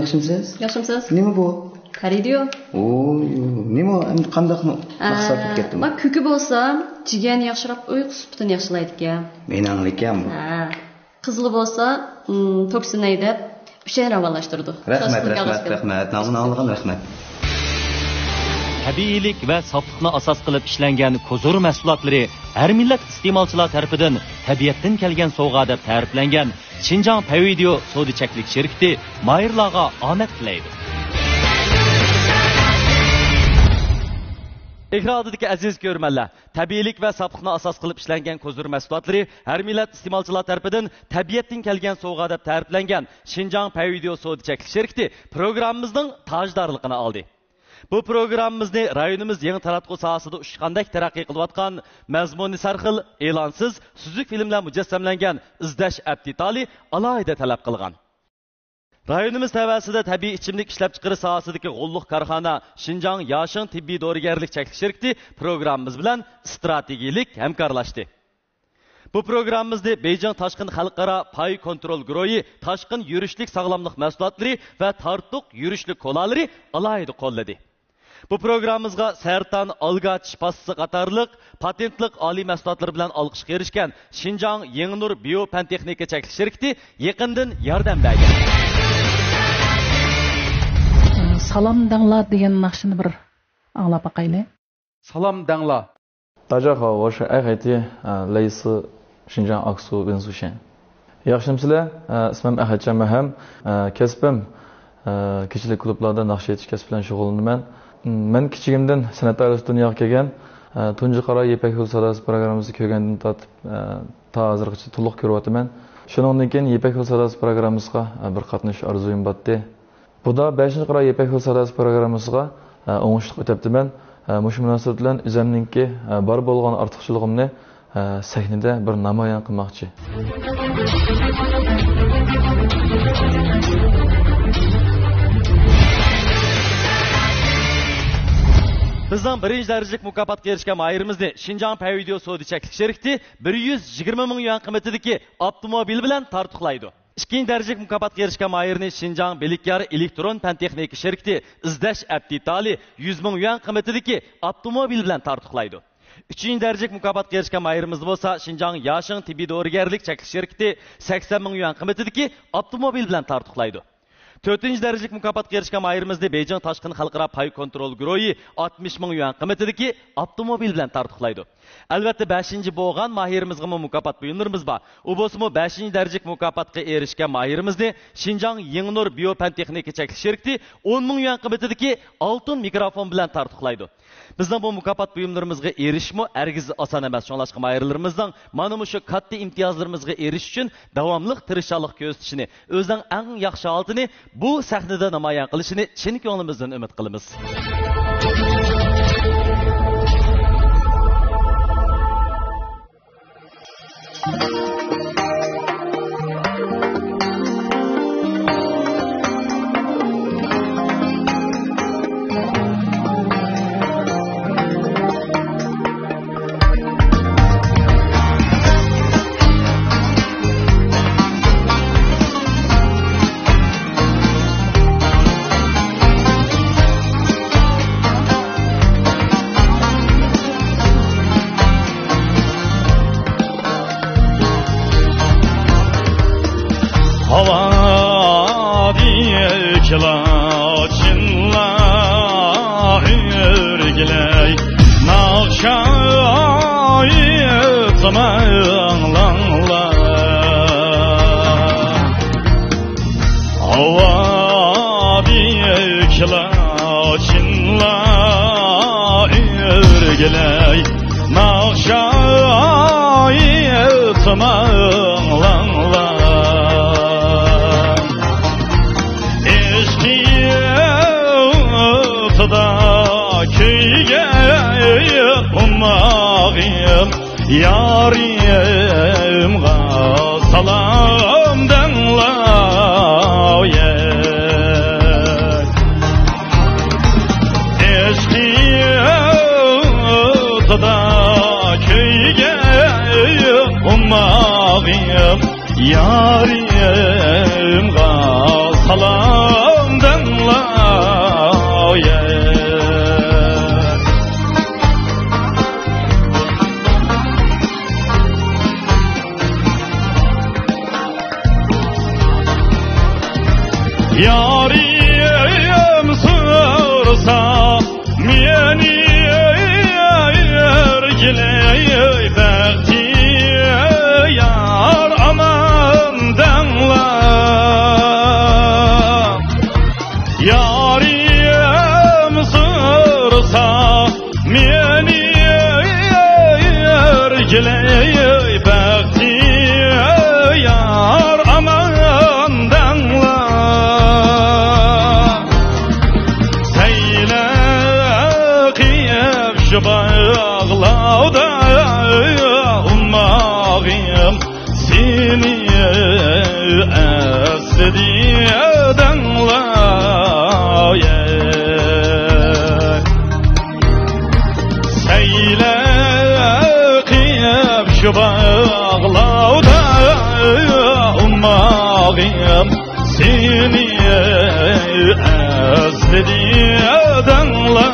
Yaxshimisiz? Yaxshimisiz? Nima bu? Qaridiyo. Nima endi qanday maqsad ketdim? Men ko'ki bo'lsa, jigan yaxshiroq uyqu sifatini yaxshilaydi ekan. Men anglaykan bu. Qizli bo'lsa, toksinay deb o'shan ravalashtirdi. Rahmat. Namuni olgan rahmat. Tabiiylik va soflikni asos qilib ishlangan Kozor mahsulotlari har millat iste'molchilar tomonidan tabiatdan kelgan sovg'a deb ta'riflangan Xinjiang Pavidio sodichaklik shirkati mayirlarga omad tilaydi. Ekradagi aziz ko'rmanlar, tabiiylik va soflikni asos qilib ishlangan Kozor mahsulotlari har millat iste'molchilar tomonidan tabiatdan kelgan sovg'a deb ta'riflangan Xinjiang Pavidio sodichaklik shirkati programmamizning tojdorligini oldi. Bu programmamizni rayonimiz yangi taratquv sohasida ushqandak taraqqiy qilayotgan, mazmuni sarxil, e'lonsiz, suzuk filmlar mujassamlangan izlash aptitali alohida talab qilgan. Rayonimiz tavasida tabiiy ichimlik ishlab chiqarish sohasidagi g'ulluq korxona Xinjiang Yashin tibbiy dorigarlik cheklik shirkati programmamiz bilan strategik hamkorlashdi. Bu programmamizda Beijing Tashqin xalqaro pay kontrol guruhi, tashqin yurishlik sog'lomlik mahsulotlari va tartuq yurishlik kolalari alohida qo'lladi. Bu programmamizga Sertan Alga Chipasi qatorliq patentlik oliy mahsulotlar bilan olqishga erishgan Xinjiang Yengnur Biopantexnika cheklik shirkati yaqindan yordam bergan. Salam dangla degan naqshini bir anglab baqayli. Salam dangla. 大家好，我是爱海地类似新疆阿苏温苏县。Yaxshimsizlar, ismim Ahadjon Maham, kasbim kishilik klublarda naqsh etish kasbi bilan shug'ullanaman. Men kichigimdan san'at dairasida dunyoga kelgan, tunji qaro Ipak yo'l sadasi programmamizni ko'rgandan tortib ta hozirgacha to'liq ko'ryapman. Shuningdan keyin Ipak yo'l sadasi programmamizga bir qatnash orzuyim botdi. Buda 5-qaro Ipak yo'l sadasi programmamizga o'ngishli o'tibdiman. Mush munosabat bilan o'zimningki bor bo'lgan ortiqchiligimni sahnada bir namoyon qilmoqchi. Bizning birinchi darajalik mukofotga erishgan mayirimizni Xinjiang Pavidio sodichaklik shirkati 120 ming yuan qiymatidagi avtomobil bilan tortiqlaydi. İkinci derecelik mukofotga erishgan mayirni Xinjiang Belikyar elektron pantexnika shirkati izlash aptitali 100 ming yuan qiymatidagi avtomobil bilan tortiqlaydi. Üçüncü derecelik mukofotga erishgan mayirimiz bo'lsa Xinjiang Yashin tibbiy dorigarlik cheklik shirkati 80 ming yuan qiymatidagi avtomobil bilan tortiqlaydi. 4. derecelik mukofotga erishgan mayirimizni Beijing Tashqin xalqaro pay kontrol guruhi 60 ming yuan qiymatidagi avtomobil bilan tortiqlaydi. Albatta 5. bo'lgan mahirimizga mukofot buyurimiz bor. U bo'lsa 5. derecelik mukofotga erishgan mahirimizni Xinjiang Yengnur Biopantexnika cheklik shirkati 10 ming yuan qiymatidagi oltin mikrofon bilan tortiqlaydi. Bizning bu mukofot buyumlarimizga erishmo ergiz oson emas. Shunlashqa mayirlarimizning mana shu katta imtiyozlarimizga erish uchun davomli tirishchilik ko'rsatishini, o'zining eng yaxshi holatini bu sahnada namoyon qilishini chin ko'nglimizdan umid qilamiz. Yarim salam Yarim sorsa meni ergiley bekti yar aman dangla Yarim sorsa meni ergiley bekti yar aman dangla Seyle kıyıp şu bağlauda ummağım seni esdi dangla Seyle kıyıp şu bağlauda ummağım seni esdi dangla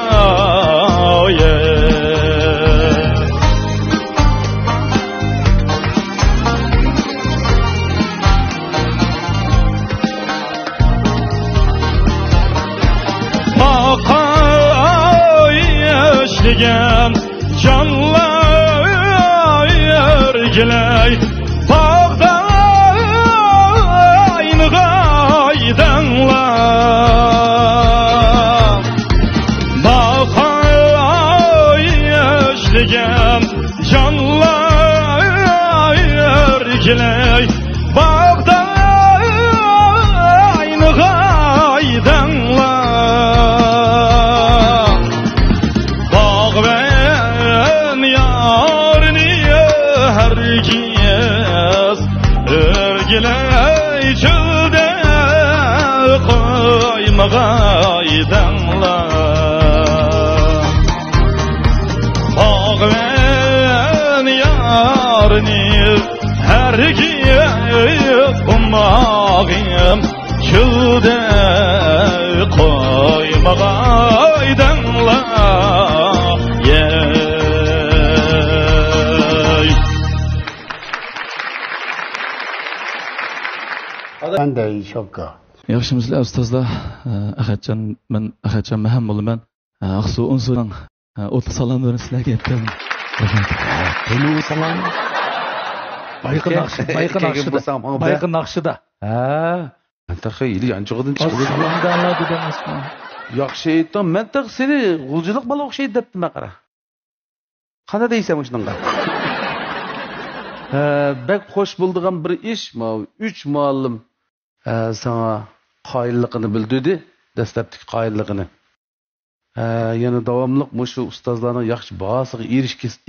Yaşlıgam canlar ergiley bağda aynı gaydanla Bakay yaşlıgam canlar ergiley bağda aynı gaydanla Ergiley çölde koymağaydanla Bağven yarını hergiz ummağım çölde koymağaydanla Ben de iyi şapka. Yaxshimizlar ustozlar, Ahadjon, men Ahadjon Maham bo'laman. Aqsu Unsuning o'tli salomlarini sizlarga aytdim. Benim salam. Bayqın Naqshida. Ha. Men taxi yili yanchig'idan chiqdi. Salamdanlar demasmi? Yaxshi aytdim. Men tax seni g'uljilik bola o'xshaydi debdim qara. Qana deysan shunga? Bek xo'sh bo'ldigan bir ish, 3 muallim sana qoyilligini bildirdi, dastlabki qoyilligini. Yana davomliq mushu ustozlarning yaxshi bahosiga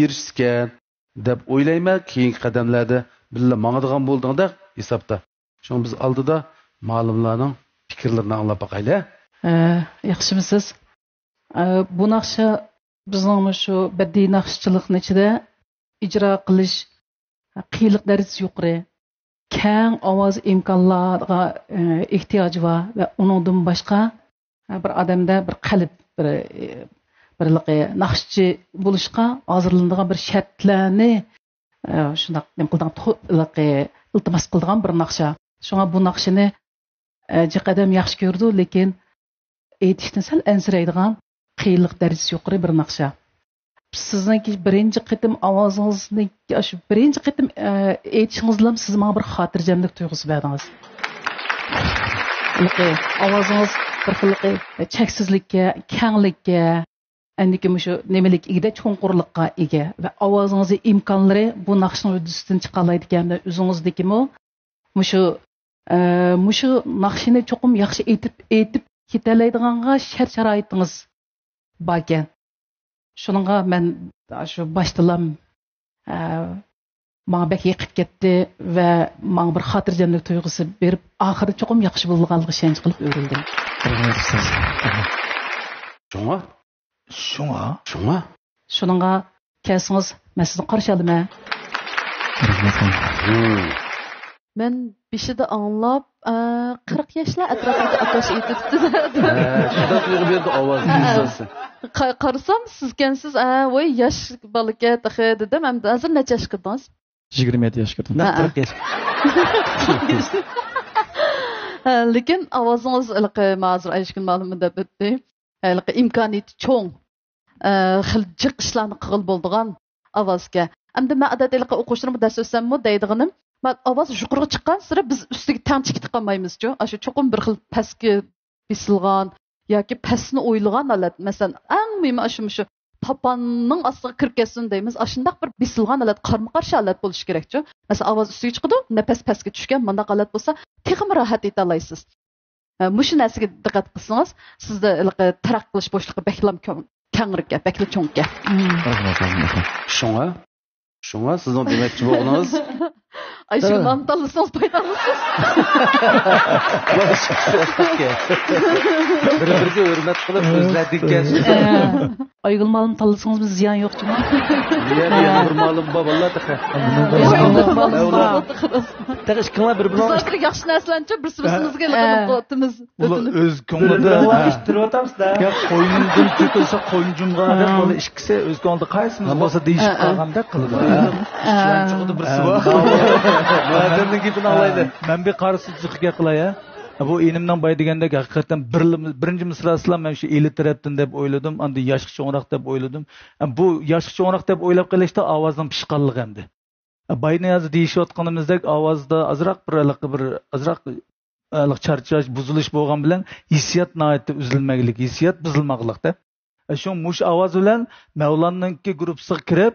erishgan deb o'ylayman. Keyingi qadamlarda billa mangadigan bo'ldingda hisobda. Shuning biz oldida ma'lumlarning fikrlarini anglab boqaylik. Yaxshimisiz? Bu naqsha bizning shu badiiy naqshchilikning ichida ijro qilish qiyinlik darajasi yuqori. Keng ovoz imkonlarga ehtiyoj va uningdan boshqa bir odamda bir qalb bir naqshchi bo'lishga hozirlanadigan bir shartlarni shunday nima qilgan iltimos qilgan bir naqsha. Shunga bu naqshini jiqadam yaxshi ko'rdi, lekin aytishdan sal ansiraydigan qiyinlik darajasi yuqori bir naqsha. Sizningki birinchi qitim ovozingizni shu birinchi qitim aytishingiz siz menga bir xotirjamlik tuyg'usi berdingiz. Ovozingiz bir xil cheksizlikka, kenglikka, andiki shu nimalik ega, cho'nqurlikqa ega va ovozingizni imkonlari bu naqshning ustidan chiqa oladi ekan. O'zingizdikimi shu naqshini cho'qim yaxshi aytib ketalaydiganga shart-sharoitingiz bor ekan. Shuningga men shu boshdalam menga bek yiqib ketdi va menga bir xotirjamlik tuyg'usi berib, oxiri cho'qim yaxshi bo'lganligiga ishonch qilib o'rildim. Shunga? Shuningga kelsangiz, men sizni qarshi olaman. Men beshida anglab 40 yoshlar atrofida akash aytibdi. Shunda tuyg'u berdi ovozingizni. Qarasam sizkensiz voy yosh bolaga taxi dedim. Endi hozir necha yosh kirdingiz? 27 yosh kirdim. Lekin ovozingiz hozir aytgan ma'lumotda bitdi. İmkoniyati cho'ng, xil jiq ishlarni qilib bo'ladigan ovozga. Endi men odatda o'quvchilarga dars o'tsammi deydiganim, men ovoz yuqoriga chiqqan sira biz ustiga tang chiqib qolmaymiz-ku. Shu cho'qim bir xil pastga bisilgan yoki pastni o'ylagan holat. Masalan, eng muhimi shu tapanning ostiga kirib ketsin deymiz. Shundaq bir bisilgan holat, qarma-qarshi holat bo'lishi kerak-ku. Masalan, ovoz ustiga chiqadi, nafas pastga tushgan, bunday holat bo'lsa, texmi rohat eta olasiz. Mushu narsaga diqqat qilsangiz, sizda taraq qilish bo'shliqi beklam kengirga, bekli cho'ngga. Şuna sizin demekçi bo'lganınız. Ayşe mantalısınız paydansız. Bir-biriga hurmat qilib so'zladik ekan. Aygıl malım talısınız biz ziyan yok mu? Ziyan bir malım bor vallahi taqa. Tegiş kına bir bilan. Bizlar yaxshi narsalarni bir-birimizga qilib Öz ko'nglida ishtirib o'tamizda. Gap qo'yindan cho'kilsa qo'yin jumg'an deb bola ikkisi o'z ko'nglida qaysimiz bo'lsa deyishib qolganda qildi. Chiqdi birsi bor. Madamning gapini olaydi. Men bir qarasizlikka qilay. Bu enimdan boy degandek haqiqatan birinchi misrasida men shu eli tarafdan deb o'yladim, endi yoshga cho'ngroq deb o'yladim. Bu yoshga cho'ngroq deb o'ylab qilishda ovozning pishqanligi endi. Bayniyoz deyishayotganimizdek ovozda azroq charchash, buzilish bo'lgan bilan hissiyot nihoyatda uzilmaganlik, hissiyot buzilmoqlikda. Shu mush ovoz bilan Mavlonninki guruhiga kirib,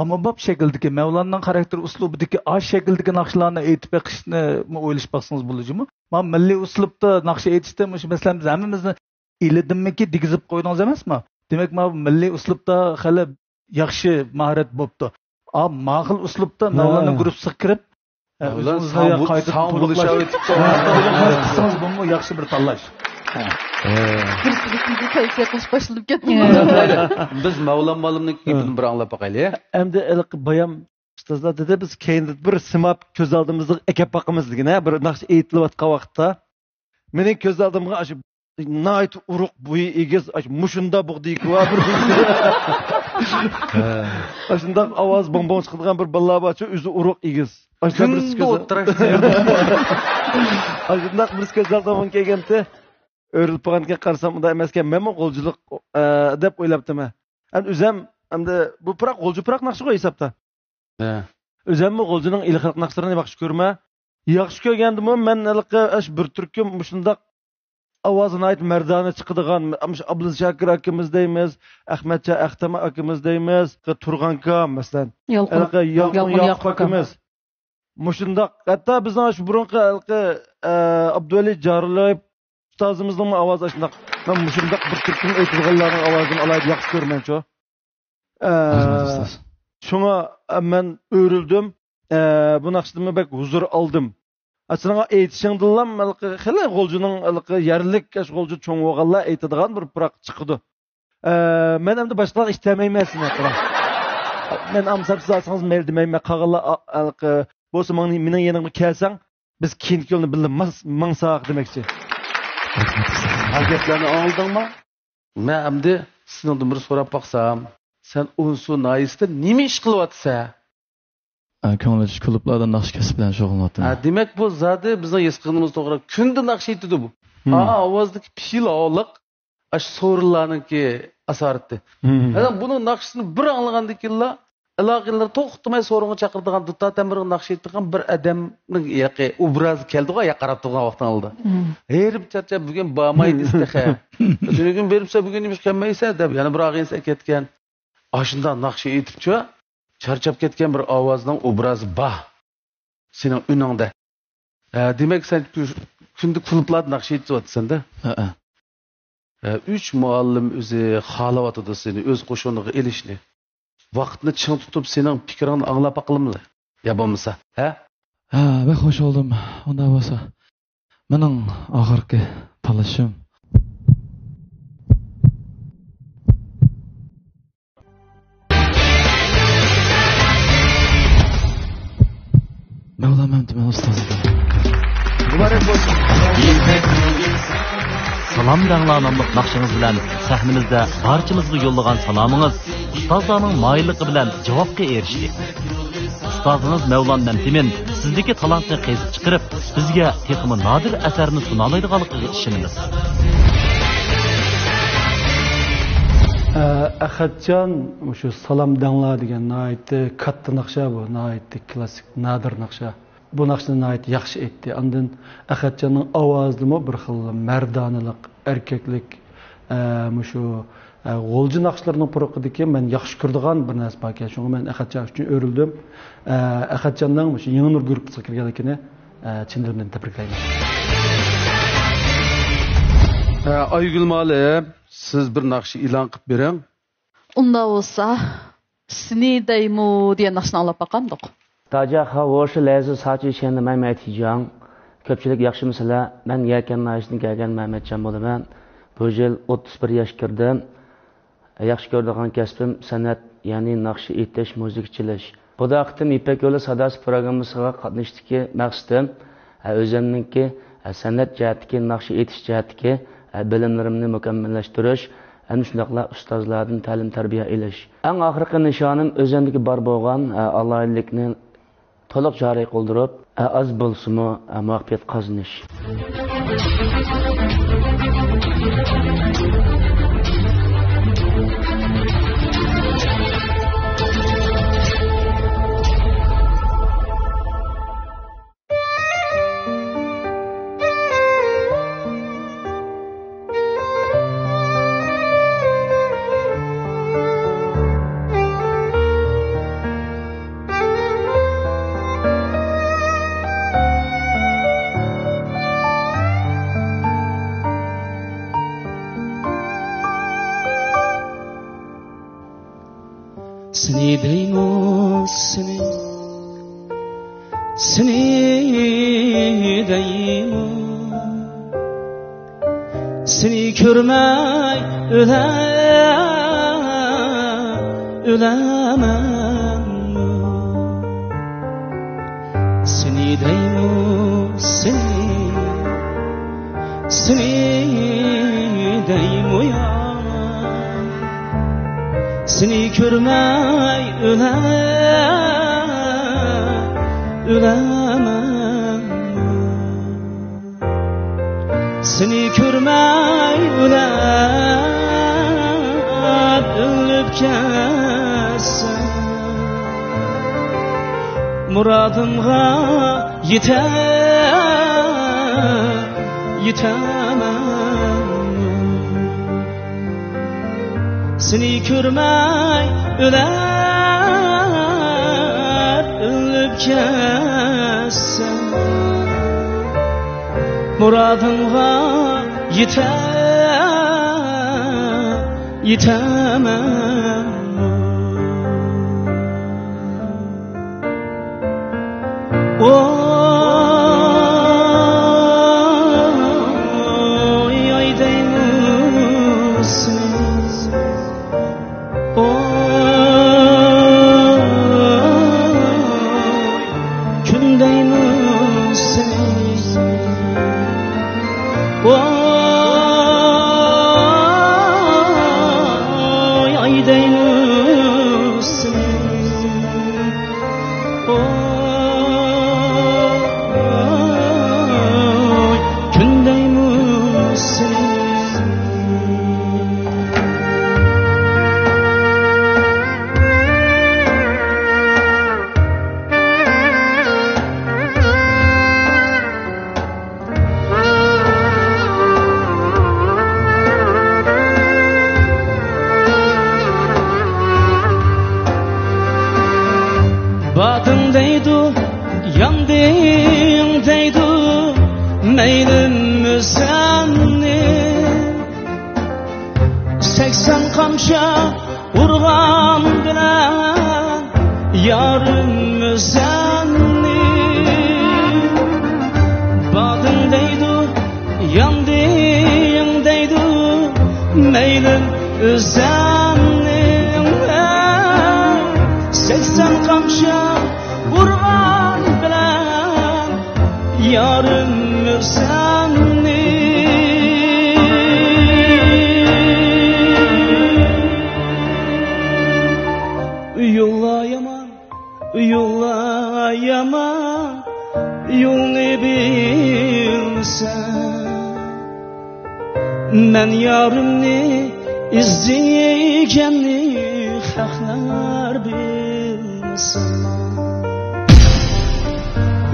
amabab shakldagi Mavlonning xarakter uslubidagi ash shakldagi naqshlarni aytib beqishni o'ylash baqsangiz bo'lajimi? Men milliy uslubda naqsha aytishda mush masalan biz hammamizni ilidimiki digizib qo'ydingiz emasmi? Demak, men milliy uslubda hali yaxshi mahorat bo'libdi. Ma'qul uslubda Mavlonning guruhiga kirib, o'zingizga qayta bo'lishib qilsangiz bu yaxshi bir tanlash. bir kayfiyat qilish boshlanib ketdi. Biz Mavlon malimning gapini bir anglab boqaylik. Endi ilk bayam ustozlar dedi biz keyin bir simap ko'z oldimizda ekap boqamiz degina bir naqsh aytilayotgan vaqtda mening ko'z oldimga shu nayt uruq bo'yi egiz mushunda bug'diyku va bir shundoq ovoz bonbon chiqadigan bir balla bor o'zi uruq egiz. Shundoq bir ko'z oldimga kelganda o'rilib qolganga qarsam unda emaskan, men qo'lchilik deb o'ylabdim. O'zim endi bu piroq qo'lchi piroq naqshi qo'y hisobda. O'zimmi qo'lchining ilxilq naqshlarini yaxshi ko'rma. Yaxshi ko'rgandim, men ash bir turkum shundoq ovozini aytib mardona chiqadigan Abdul Shakir akamiz deymiz, Ahmadcha Axtama akamiz deymiz, Turg'anka masalan. Yolqin akamiz. Mushundoq hatto bizning shu burunqi Abduvali Jarliyev ustozimizning ovozi shundoq. Men mushundoq bir turkum aytganlarning ovozini alayib yaxshi ko'rmancho. Şuna men öğrüldüm. Bu naqshdan bek huzur aldım. Aslında aytishingdilam xili qo'lchining yerlik qo'lchi cho'ng bo'lganlar aytadigan bir piroq chiqdi. Men endi boshqa ishtamayman sizga qilib. Men amsab sizsangiz mayli demayman. Qag'illa bo'lsa mening yanimga kelsang, biz keyin yo'lni bilamiz, mangsaq demoqchi. Hareketlerini aldыңmı? Men endi sizdan bir so'rab baqsam, sen unsu naisda nima ish qilyapsan? Ko'ngilchi klublarda naqsh kasb bilan shug'ullanyapman. Demak bu zodi bizning yesqinimiz to'g'ri kunda naqsh aytdi bu. Ovozdagi pishiloliq ash so'rinlarniki asoratdi. Buni naqshini bir anglagandikinlar aloqalar to'xtamay so'ringa chaqirdigan Dutta Tamirning naqsh aytgan bir odamning yaqi obrazi keldi-ku, ya qarab turgan vaqtdan oldi. Herib charchab bugun bormaydi istaxa. O'sha beribsa bugun nima qilmaysa deb yana bir og'insa ketgan. Aşında naqshi aytibchi, charchab ketgan bir ovozning obrazi bor. Sening uningda. Demak sen kunda klublarda naqshi aytyapsan-da? Üç muallim o'zi xohlayotdi seni o'z qo'shiniga elishni. Vaqtni ching tutib sening fikringni anglab aqlimli. Ya bo'lmasa, bek xo'sh oldim. Unda bo'lsa, mening oxirgi talashim Mevlam ustozim. Mübarek olsun. Salam danglanamlıq naqşınız bilan sahnimizda barchamizga yo'llagan salomingiz ustozlarning moyilligi bilan javobga erishdi. Ustozimiz Mevlam Mamtimin sizdeki talantni qezib chiqarib, bizga texmi nodir asarni suna oladiganligiga ishonamiz. Ahadjon shu Salom danglar degan nihoyatda katta naqsha bu, nihoyatda klassik, nadir naqsha. Bu naqshni nihoyat yaxshi aytdi. Ondan Ahadjonning ovozimi bir xil mardonalik, erkaklik, shu G'olji naqshlarning puruqidagi men yaxshi ko'radigan bir narsa bor ekan. Shunga men Ahadjon uchun o'rildim. Ahadjonning shu Yangi Nur guruhiga kirganligini chin dilimdan tabriklayman. Aygül Malim, siz bir naqshi e'lon qilib bering. Unda olsa, seni deymu degan naqshni olib baqamdiq. Taja havoshi lezu saçı işende Mehmet Hicang. Köpçülük yaxşımısılar. Ben yerken naşını gelgen Mehmetcan bolaman. Bu yıl 31 yaş girdim. Yaxşı gördüğün kesbim sanat, yani naqshi etish, muzikchilik. Bu da qitim İpek Yolu Sadasi programmasiga qatnashdiki maqsadim o'zimningki sanat jihatdagi, naqshi etish jihatdagi bilimlarimni mukammallashtirish, ana shundaqla ustozlardan ta'lim tarbiya ilish. Eng oxirgi nishonim o'zimdagi bor bo'lgan alohidlikni to'liq joriy qildirib, az bo'lsa-mu muvaffaqiyat qozonish. Seni görmey ölemem. Seni deymu seni deymu ya. Seni görmey ölemem. Seni görmey ölüp kessem muradımga yetemem. Seni görmey ölüp kessem muradımga yetemem. Oy ay deymusuz, oy gün deymusuz, oy ay deymusuz, oy gün deymusuz. Batın deydu, yandın deydu, meylim müsenni. 80 kamşa urgan bilen, yarım müsenni. Batın deydu, yandın deydu, meylim müsenni. 80 kamşa vurgan bilen yarım müsenni. Uyula yaman, uyula yaman, Men yarımni izleykenni haklar bilmesin.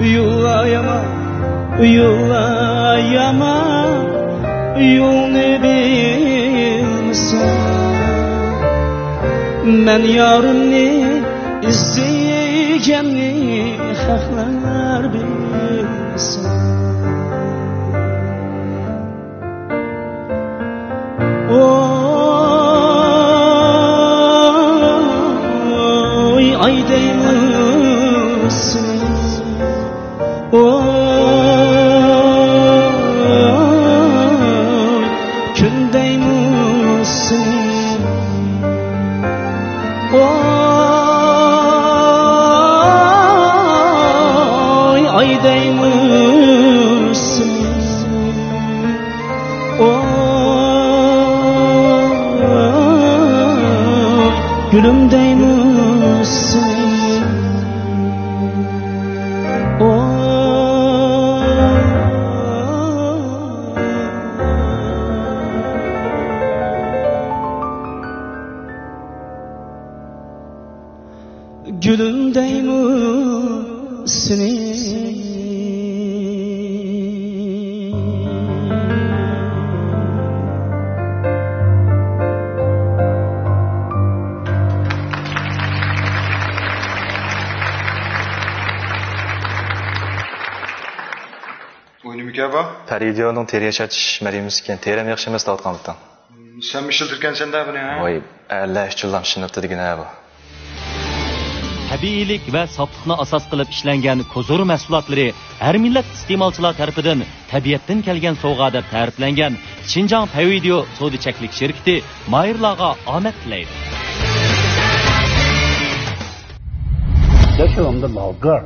Yulayama, yulayama, yolunu bilmesin. Men yarımni izleykenni haklar bilmesin. Oy ay değilsin. Oy gün değilsin. Oy ay değilsin. Gülüm değilsin. Gülüm değilsin. Paridio'nun teriye çatış merimiz terem yaxşı emas dağıtqanlıqdan. Sen mi şıltırken sen de bunu ha? Vay, Allah işçillam şınıptı degine bu. Tabiiylik va sofliqni asos qilib ishlangan kozor mahsulotlari har millat iste'molchilar tarafidan tabiatdan kelgan sovg'a deb ta'riflangan Xinjiang Pavideo savdo-chaklik shirkati mayirlarga omad tilaydi. 这是我们的老歌儿，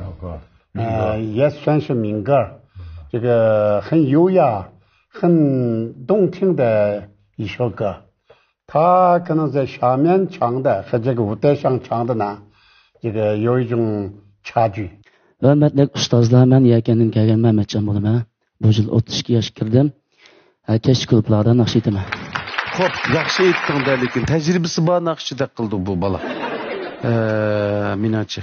也算是民歌儿，这个很优雅、很动听的一首歌。它可能在下面唱的和这个舞台上唱的呢，这个有一种差距。 Hörmətli ustozlar, mən Yəqəndən gələn Məhmədcan bolaman. Bu yıl 32 yaş kirdim. Keşik klublarda naqş etaman. Xo'p, yaxshi aytdingda, lekin tajribasi bor naqshida qildi bu bola. Menimcha.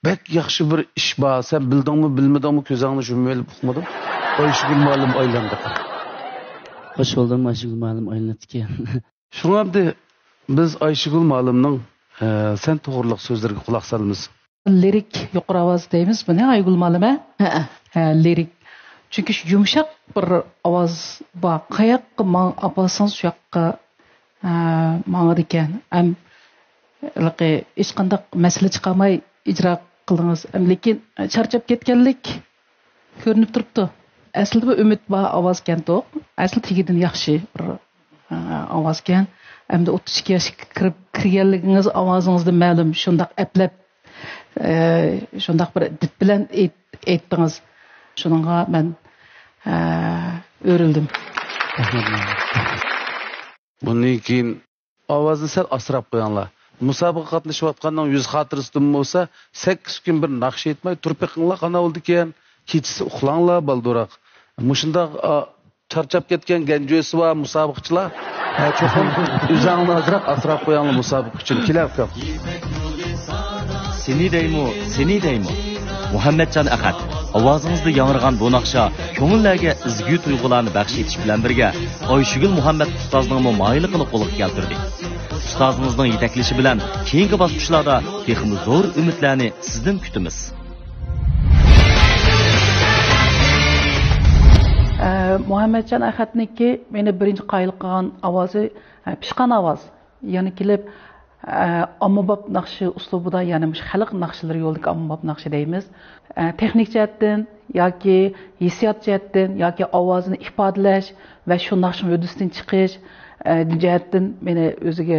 Bek yaxshi bir ish bor. Sen bildingmi, bilmadingmi, ko'zingni shumib uqmadim. Ayshigul ma'lum aylandi. Xo'sh buldum, Ayshigul ma'lum aylanibdi. Shuningdek, biz Ayshigul ma'lumning sen to'g'riliq so'zlariga quloq solamiz. Lirik yuqori ovoz deymiz buni Aygul ma'luma. Lirik. Çünkü yumuşak bir ovoz bor. Qayoqqa apasangiz shu yoqqa ma'nir ekan. Ham hech qanday masala chiqarmay ijro qildingiz. Lekin charchab ketganlik ko'rinib turibdi. Aslida bu umid bor ovoz ekan to'q. Asli tegidan yaxshi bir ovoz ekan. Hamda 32 yoshga kirib kirganligingiz ovozingizni ma'lum shundoq aplab shundoq bir did bilan aytdingiz. Shuningga men o'rildim. Bundan keyin ovozni sal asrab qo'yinglar. Musobaqa qatnashayotgandan yuz xotirasidan bo'lsa 8 kun bir naqsh etmay turib yiqinglar qana bo'ldi ekan. Kechasi uxlanglar balduroq. Mushundoq charchab ketgan ganjosi va musobaqachilar cho'qim o'zingni ajrab asrab qo'yinglar musobaqa uchun kelib. Seni deymi? Muhammadjon Ahad, ovozingizda yangrag'an bu naqsha ko'ngillarga izgu tuyg'ularni baxsh etish bilan birga Ayshugul Muhammad ustozning moyilligini qo'lga keltirdi. Ustozimizning yetaklashi bilan keyingi bosqichlarda texmi zo'r umidlarni sizdan kutamiz. Muhammadjon Ahadniki meni birinchi qoyil qilgan ovozi pishqan ovoz. Ya'ni kelib ommabop naqshi uslubida, ya'ni xalq naqshlari yo'ldagi ommabop naqshi deymiz. Texnik jihatdan yoki hissiyot jihatdan yoki ovozini ifodalash va shu naqsh mo'disidan chiqish jihatdan meni o'ziga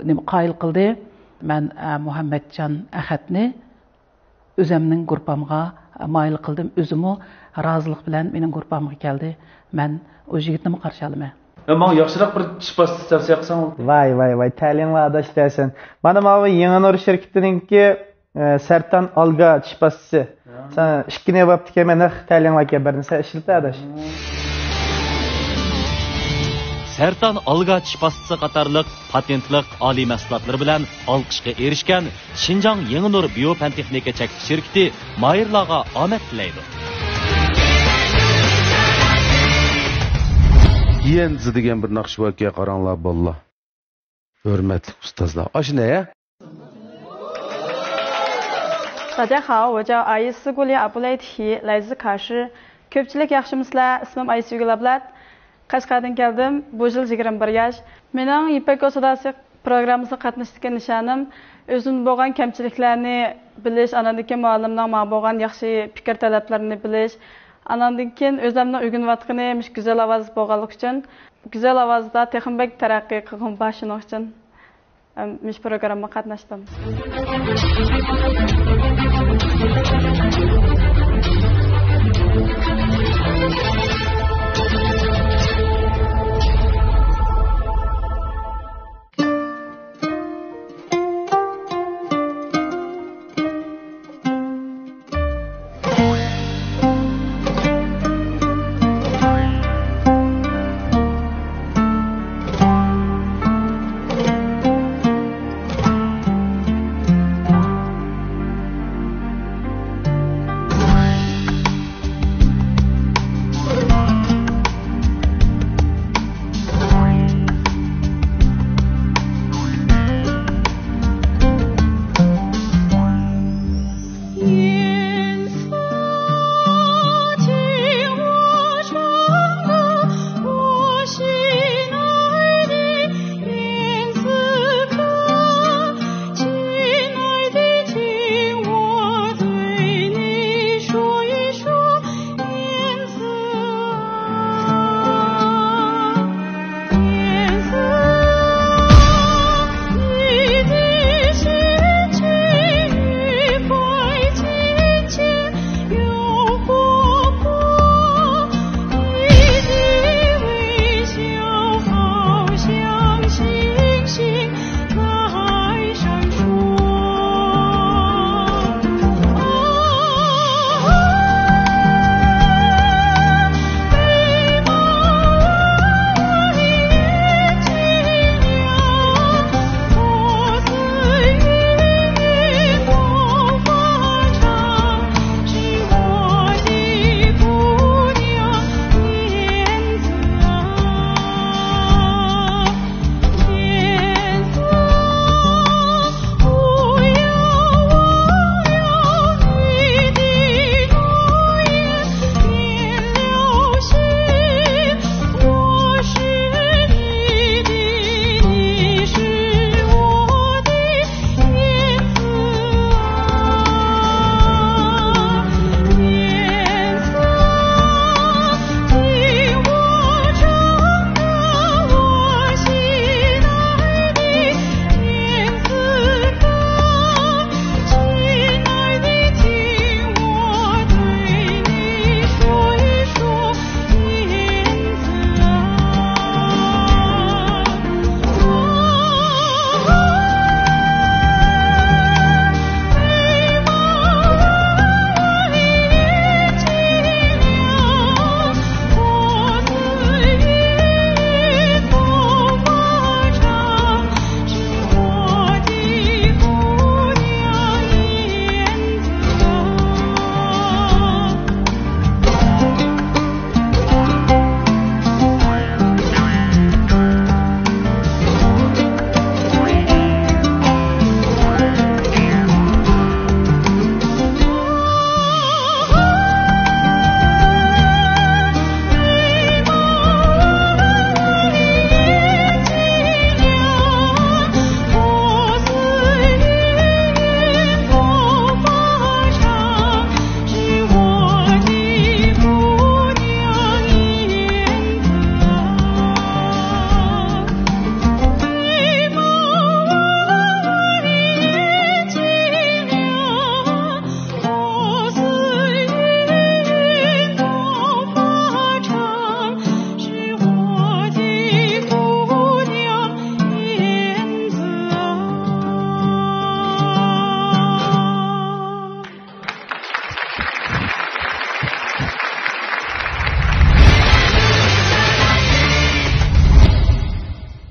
nima qoyil qildi. Men Muhammadjon Ahadni o'zimning guruhimga moyil qildim. O'zimni rozilik bilan mening guruhimga keldi. Men o yigitni qarshi olaman. Ama yaxshiroq bir ish bosqichi tavsiya qilsang. Vay, ta'limga adashdasan. Mana bu Yangi Nur shirkatiningki Sertan Alga ish bosqichi. Sen ishkini yapıp men ta'limga kelib berdim. Sen ishilta adash. Sertan alga tish pastasi qatorliq patentliq oliy mahsulotlar bilan olqishga erishgan Şinjan Yangi Nur biopantexnika cheklov shirkati mayirlarga omad tilaydi. Yenzi degan bir naqshbozga qaranglar bollar. Hurmatli ustozlar. Aşı ne ya? 大家好，我叫阿伊斯古里阿布雷提，来自卡什。Köpçülük yaxşımısızlar, ismim Aysu Gülablat. Qashqardan keldim, bu yil 21 yaş. Mening Ipek Sodasi programmasida qatnashgan nishonim o'zim bo'lgan kamchiliklarni bilish, anandagi muallimning menga bo'lgan yaxshi fikr talablarini bilish, anandan keyin o'zimning o'rganayotganim go'zal ovoz bo'lganligi uchun, go'zal ovozda texnik taraqqiy qilgan shuning uchun men programmaga qatnashdim.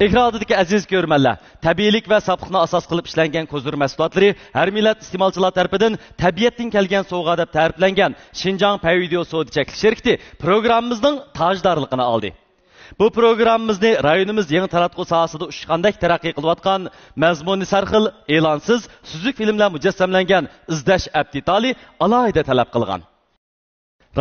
Ekrandagi aziz ko'rmanlar, tabiiylik va safliqni asos qilib ishlangan ko'zir mahsulotlari har millat iste'molchilar tarafidan tabiatdan kelgan sovg'a deb ta'riflangan Xinjiang Payvideo savdo-cheklik sherikati programmamizning tojdorligini oldi. Bu programmamizni rayonimiz yangi taratquv sohasida ushqandek taraqqiy qilayotgan mazmuni sarxil, e'lonsiz, suzuk filmlar mujassamlangan izlash aptitali alohida talab qilgan.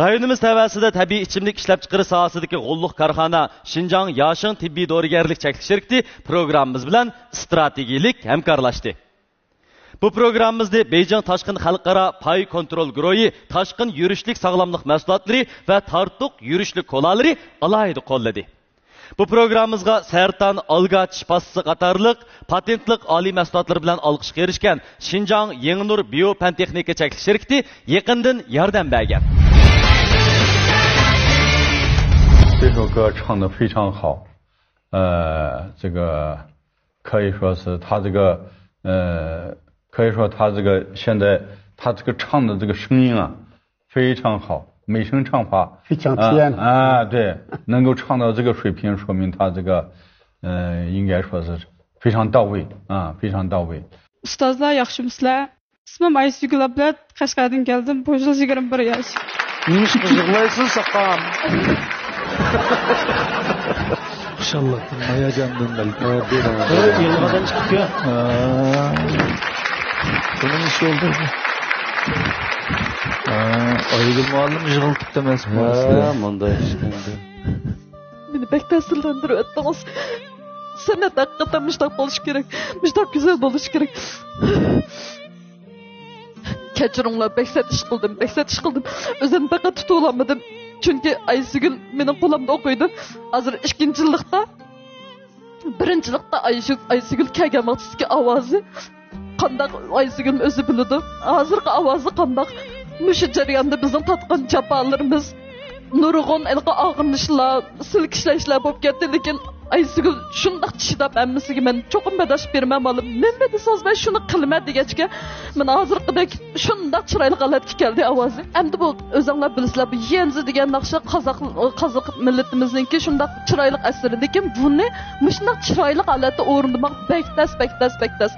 Rayonimiz tavasida tabiiy ichimlik ishlab chiqarish sohasidagi g'ulluq korxona Xinjiang Yashin tibbiy dorigarlik cheklik sherikati programmamiz bilan strategik hamkorlashdi. Bu programmamizda Beijing Tashqin xalqaro pay kontrol guruhi, tashqin yurishlik sog'lomlik mahsulotlari va tartuq yurishlik kolalari alohida qo'lladi. Bu programmamizga Sertan Alga Chipassi qatorliq patentlik oliy mahsulotlar bilan olqishga erishgan Xinjiang Yengnur Biopantexnika cheklik sherikati yaqindan yordam bergan. 这首歌唱得非常好，这个可以说是他这个可以说他这个现在他这个唱的这个声音啊非常好，美声唱法非常甜对，能够唱到这个水平，说明他这个应该说是非常到位非常到位。 Ustozlar yaxshimisilar? İsmim Aysugul ablat, Qashqardan keldim. Bu yil 21 yosh. Nima yig'laysiz saqam? İnşallah hayacandan belki. Yılmadan çıkıyor. Bunun işi oldu. Aygül muallim jığıltıp demez mi? Manda işkende. Beni pek tesirlendirip ettiniz. Sanat hakikaten müştak buluş gerek. Müştak güzel buluş gerek. Keçiringlar, beksat iş qildim. Özüm faqat tuta olamadım. Çünkü Aysugul mening qo'limda o'qiydi. Hozir 2-yillikda, 1-yillikda Aysugul kelgan vaqtdagi ovozi qandaq Aysugul o'zi biladi. Hozirgi ovozi qandaq. Mushu jarayonda bizning tatgan jafolarimiz, nurg'un og'rinishlar, silkishlashlar bo'lib ketdi, lekin Aysugul shundoq chidab hammasiga men cho'qim badash bermam olib, men bedi sozmay shuni qilma degachga, men hozirgidek shundoq chiroyli holatga keldi ovozi. Endi bu o'zinglar bilasizlar, bu yenzi degan naqsha qozoq millatimizningki shundoq chiroyli asari, lekin buni shundoq chiroyli holatda o'rindamoq bektas.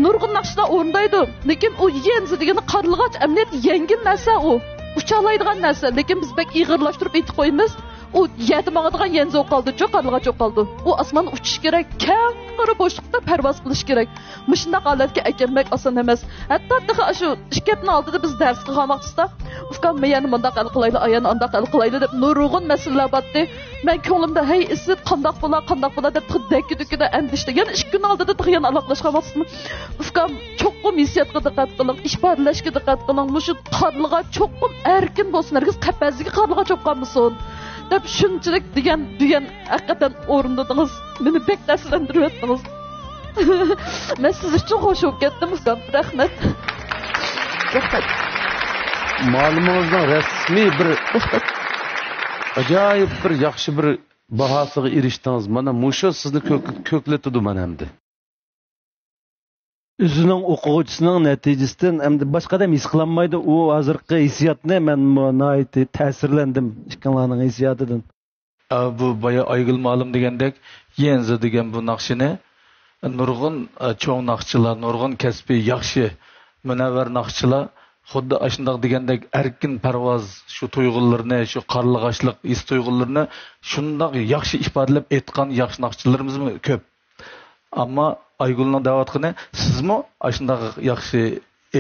Nurg'un naqshlar o'rindaydi, lekin u yenzi degani qarilg'ach amniyat yengil narsa u. Uchalaydigan narsa, lekin biz bek ig'irlashtirib aytib qo'yamiz. O yerda mağadigan yenzi o'qoldi, cho'qarlig'ach o'qoldi. U osmon uchish kerak, keng qora bo'shliqda parvoz qilish kerak. Mushundaq holatga akelmak oson emas. Hatto shu ishkapni oldida biz dars qilgan vaqtda, ufqam men mundaq hal qilayli, ayani undaq hal qilayli deb nurg'un masalalar botdi. Men ko'nglimda hey isit qandoq bo'lar deb xiddakidikida andishdi. Yana 2 kun oldida tig'yan aloqalashgan vaqtda ufqam cho'qqum hissiyatga diqqat qiling, ifodalashga diqqat qiling. Mushu qarliga cho'qqum erkin bo'lsin, herkes qapasiga qarliga cho'qqanmisin. Deb shunchalik degan haqiqatan o'rindadingiz. Meni bek ta'sirlantirib etdingiz. Men siz uchun xush bo'lib ketdim, ustoz. Rahmat. Ma'lumingizning rasmiy bir ajoyib bir yaxshi bir bahosiga erishdingiz. Mana mushu sizni ko'klatadi mana endi. O'zining o'quvchisining natijasidan endi boshqa ham his qilolmaydi. U hozirgi hissiyotni men nihoyat ta'sirlandim ikkalarining hissiyotidan. Bu boya Aygul muallim degandek, yenzi degan bu naqshini nurg'un cho'ng naqshchilar, nurg'un kasbiy yaxshi munavvar naqshchilar xuddi ashundoq degandek erkin parvoz shu tuyg'ularni, shu qarlig'ashlik his tuyg'ularini shundoq yaxshi ifodalab aytgan yaxshi naqshchilarimiz ko'p. Ammo Aygulning da'vatini sizmi ashundoq yaxshi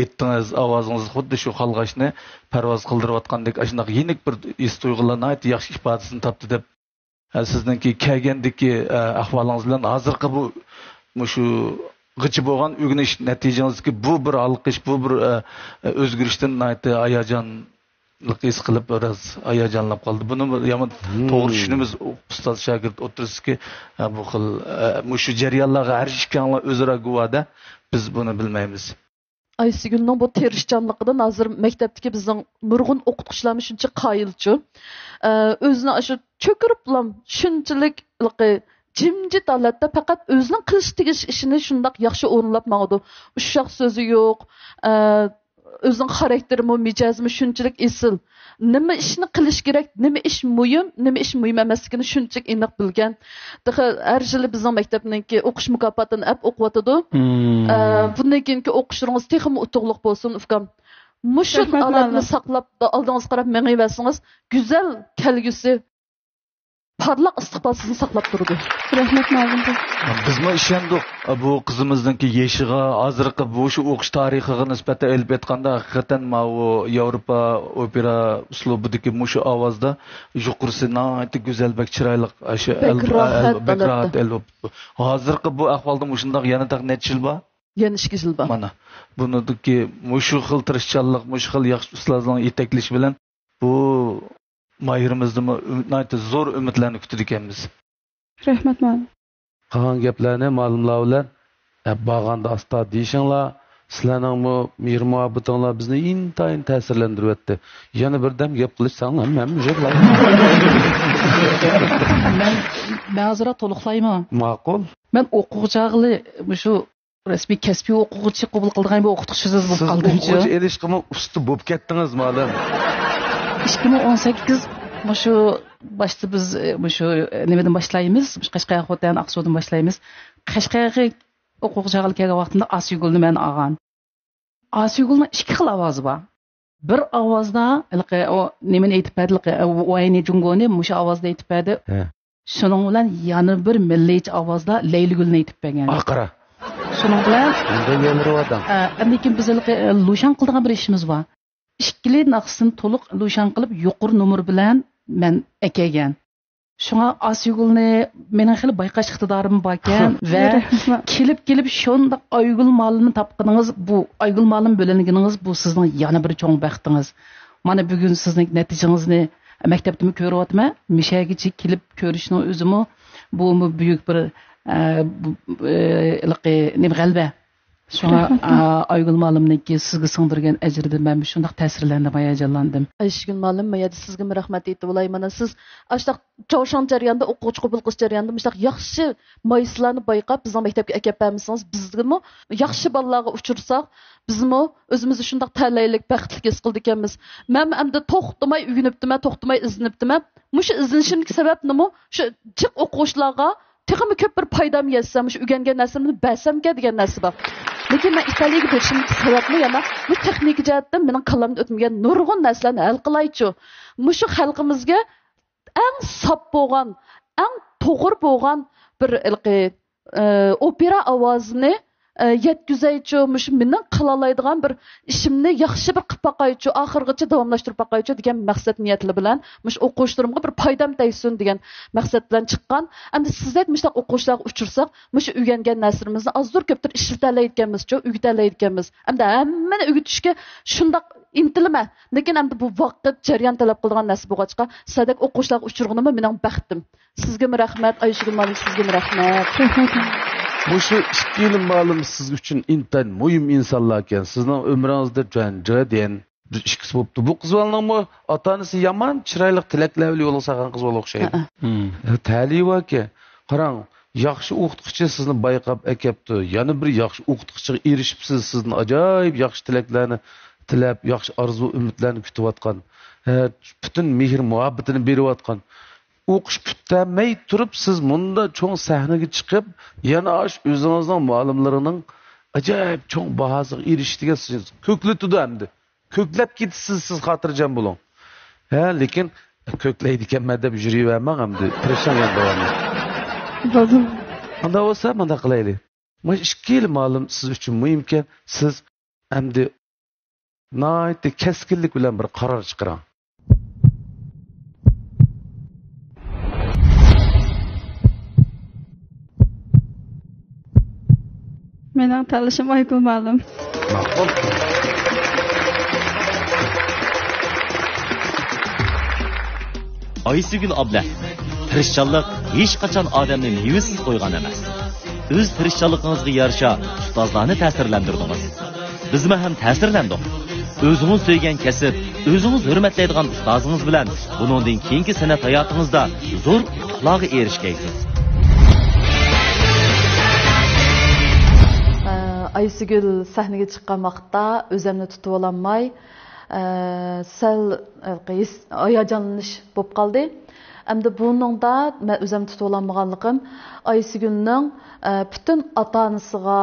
aytdingiz, ovozingiz xuddi shu qalg'ashni parvoz qildirayotgandek ashundoq yenik bir his tuyg'ularni yaxshi ifodasini topdi deb sizningki kelgandagi ahvolingiz bilan hozirgi bu shu g'ichi bo'lgan o'rganish natijangizki bu bir alqish, bu bir o'zgarishdan hayajonli his qilib biraz hayajonlab qoldi. Buni yomon to'g'ri tushunimiz ustoz shogird o'tirishki bu xil shu jarayonlarga har ikkilar o'zaro guvoda, biz buni bilmaymiz. Aysugulning bu tirishchanligidan hozir maktabdagi bizning nurg'un o'qituvchilarimiz shuncha qoyilchi. O'zini shu cho'kirib bilan shunchalik jimjit holatda faqat o'zining qilish tegish ishini shundoq yaxshi o'rinlab maqdi. Ushaq so'zi yo'q, o'zing xarakterimi, mijozimi shunchalik esil. Nima ishni qilish kerak, nima ish muhim emasligini shunchalik aniq bilgan. Har yili bizning maktabningki o'qish mukofotini o'qiyotdi. Bundan keyingi o'qishingiz texnik utuqliq bo'lsin, ufkam. Mushu olatni saqlab, oldingizga qarab mengayversangiz, go'zal kelgusi parlaq istiqbol sizni saqlab turadi. Rahmat ma'lum. Bizmi ishondik bu qizimizningki yeshiga, hozirgi bu shu o'qish tarixiga nisbatan elib aytganda haqiqatan ma u Yevropa opera uslubidagi mushu ovozda yuqorisi nihoyatda go'zal, bak chiroyli shu background elib. Hozirgi bu ahvolda mushundoq yana necha yil bor? Yana 2 yil bor. Mana buniki mushu xil tirishchanlik, mushu xil yaxshi ustozlarning yetaklashi bilan bu Mayırımızda zo'r umidlarni kutar ekanmiz. Rahmat ma'lum. Qolgan gaplarni ma'lumlar bilan bag'anda asta deyishinglar, sizlarning bu mehr muhabbatinglar bizni intayin ta'sirlantiryapti. Yana birdam gap qilsanglar, men mujaqlar. Men hozir to'liqlayman. Ma'qul. Men o'quvchig'li shu rasmiy kasbiy o'quvchi qabul qilgan bu o'qituvchisiz bo'lib qoldim-chi. O'quvchi elishqimi usti bo'lib ketdingiz ma'lum. 2018 şu başta biz şu nimeden başlayımız, Qashqarga xo'tan Aqsudan başlayımız. Qashqarga o'quvchilik kelgan vaqtida Asyugulni men olgan. Asyugulning 2 xil ovozi bor. Bir ovozda o nimani aytib berdi, Wayne Jungoni mushu ovozda aytib berdi. Shuning bilan yana bir milliycha ovozda Leylagulni aytib bergan. Aqra. Shuning bilan unda yelirib lekin biz Lushan qilgan bir ishimiz bor. İşkili naqsini to'liq lushan qilib yuqori nomer bilan men akagan. Shunga Asyugulni mening xil bayqash iqtidorim bor ekan va kelib shunda Aygul malini topqiningіз, bu Aygul malini bo'linginingiz bu sizning yana bir cho'ng baxtingiz. Mana bugun sizning natijangizni maktabda ko'ryapman. Mishagichi kelib ko'rishning o'zimi bu buyuk bir g'alaba. Şuna Aygul malımniki sizge sığdırgan əcrdə mən şundaq təsirləndim, hayacanlandım. Aygul malım məyə sizge rəhmət etdi. Olay mana siz aştaq Çavşan jarayanda oquvchi qabul qilish jarayanda məştaq yaxşı mayıslarını bayqab bizning maktabga akab bermisiniz. Bizgimi yaxşı balalarga uçursaq, bizmi özümüzü şundaq təlaylik, bəxtli his qildik ekanmiz. Mən əmdə toxtumay üyünübdimə, toxtumay izinibdimə. Muşu izinishimdiki səbəb nima? Şu jiq oquvchilarga texmi ko'p bir foydam yetsam, shu o'rgangan narsamni bersamga degan narsa bor. Lekin men Italiyaga borishim sababmi yana bu texnik jihatdan mening qallamda o'tmagan nurg'un narsalarni hal qilaychi. Mushu xalqimizga eng sop bo'lgan, eng to'g'ri bo'lgan bir opera ovozini yetkazaychi, mushu mening qilalaydigan bir ishimni yaxshi bir qilib boqaychi, oxirgacha davomlashtirib boqaychi degan maqsad niyatli bilan mushu o'quvchilarimga bir foydam tegsin degan maqsad bilan chiqqan. Endi sizlar mushtaq o'quvchilarga uchursak, mushu o'rgangan narsalarimizni azdur ko'pdir ishlatalayotganmiz-chi, o'rgatalayotganmiz. Endi hammani o'rgatishga shundoq intilma. Lekin endi bu vaqt jarayon talab qilgan narsa bo'lg'achqa, sizlar o'quvchilarga uchurganimni mening baxtim. Sizga rahmat, Aygul malum, sizga rahmat. Bu şu 2 yıl malum siz üçün intan mühim insanlarken sizin ömrünüzde canca diyen bir işkisi oldu. Bu kız olanın mı atanısı yaman çıraylık tileklerle yolu sağan kız oluq şeydi. Tali var ki qarang yaxshi o'qituvchi sizni bayqab akapti. Yana bir yaxshi o'qituvchiga erishibsiz, sizni ajoyib yaxshi tilaklarni tilab, yaxshi arzu umidlarni kutayotgan. Bütün mehr muhabbatini berayotgan. O'qish bitmay turib siz bunda cho'ng sahnaga chiqib, yana o'zingizning muallimlarining ajoyib cho'ng bahosiga erishishga siz ko'klatdi endi. Ko'klab ketisiz siz xotirjam bo'ling. Lekin ko'klaydi ekanman deb yuravermang endi. Tirishing endi davomli. Bo'ldim. Unda bo'lsa, mana qilaylik. Mana 2 yil ma'lum siz uchun muhimkan, siz endi nihoyatda keskinlik bilan bir qaror chiqaring. Mening tanishim Aygul ma'lum. Ma'qul. Aysugul abla, tirishchanlik hech qachon odamni mevasiz qo'ygan emas. O'z tirishchanligingizga yarasha ustozlarni ta'sirlantirdingiz. Bizmi ham ta'sirlandik. O'zingiz sevgan kasb, o'zingiz hurmatlaydigan ustozingiz bilan buningdan keyingi san'at hayotingizda zo'r yutuqlarga erishgaysiz. Aysigül sahnəyə çıxan vaxtda özümni tutub olanmay, sal hayacanlanış bo'lib qoldi. Endi buningda men o'zim tutib ololmaganligim Aysigülning bütün ota-onasiga,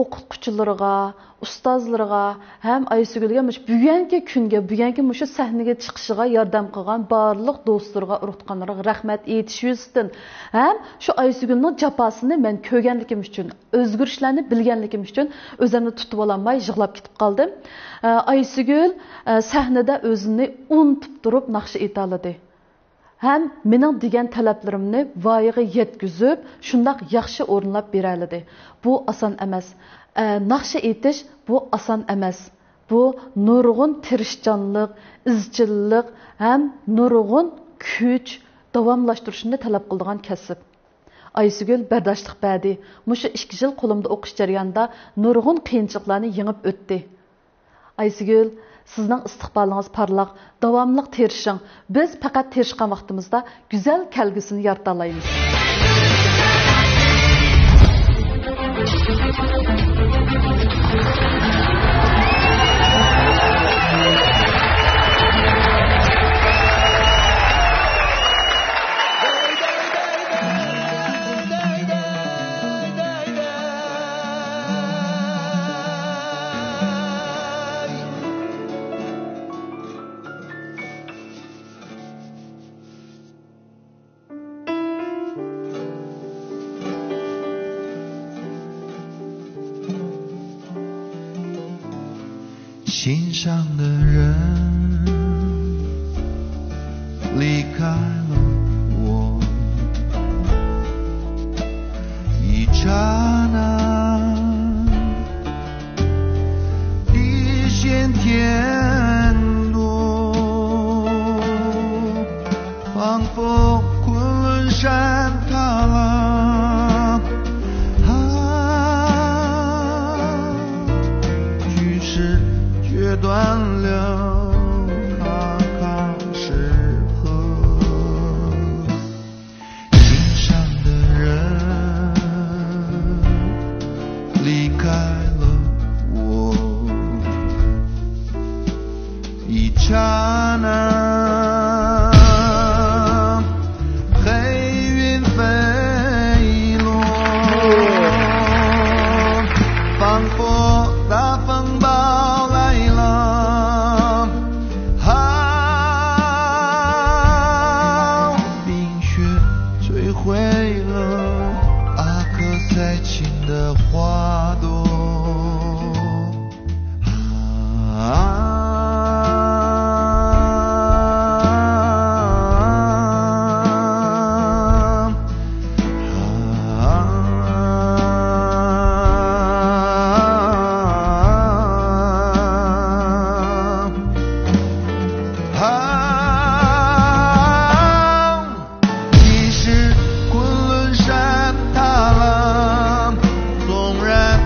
o'qituvchilariga, ustozlarga ham Aysigülga bugungi kunga, bugungi mushu sahnaga chiqishiga yordam qilgan barliq do'stlarga, urug'tqanlarga rahmat aytish yuzasidan ham shu Aysigülning jafosini men ko'rganligim uchun, o'zgarishlarni bilganligim uchun o'zimni tutib ololmay yig'lab ketib qoldim. Aysigül sahnada o'zini unutib turib naqsh ayta oladi. Hem mening degan talablarimni voyaga yetkazib, shundoq yaxshi o'rinlab bera oladi. Bu oson emas. Naqsh aytish bu oson emas. Bu nurg'un tirishchanlik, izchillik ham nurg'un kuch davomlashtirishni talab qiladigan kasb. Aysigül bardoshlik berdi. Mushu 2 yil qo'limda o'qish jarayonida nurg'un qiyinchiliklarni yengib o'tdi. Aysigül, sizning istiqbolingiz parlaq, davomli terishing. Biz faqat terishgan vaqtimizda go'zal kelgusini yarata olamiz.心上的人离开了我，一刹那，一线天落，仿佛昆仑山塌了，举世决断了，那看是何？心上的人离开了我，一刹那，黑云飞落，仿佛大风暴来了，冰雪摧毁了阿克塞钦的花朵。即使昆仑山塌了，纵然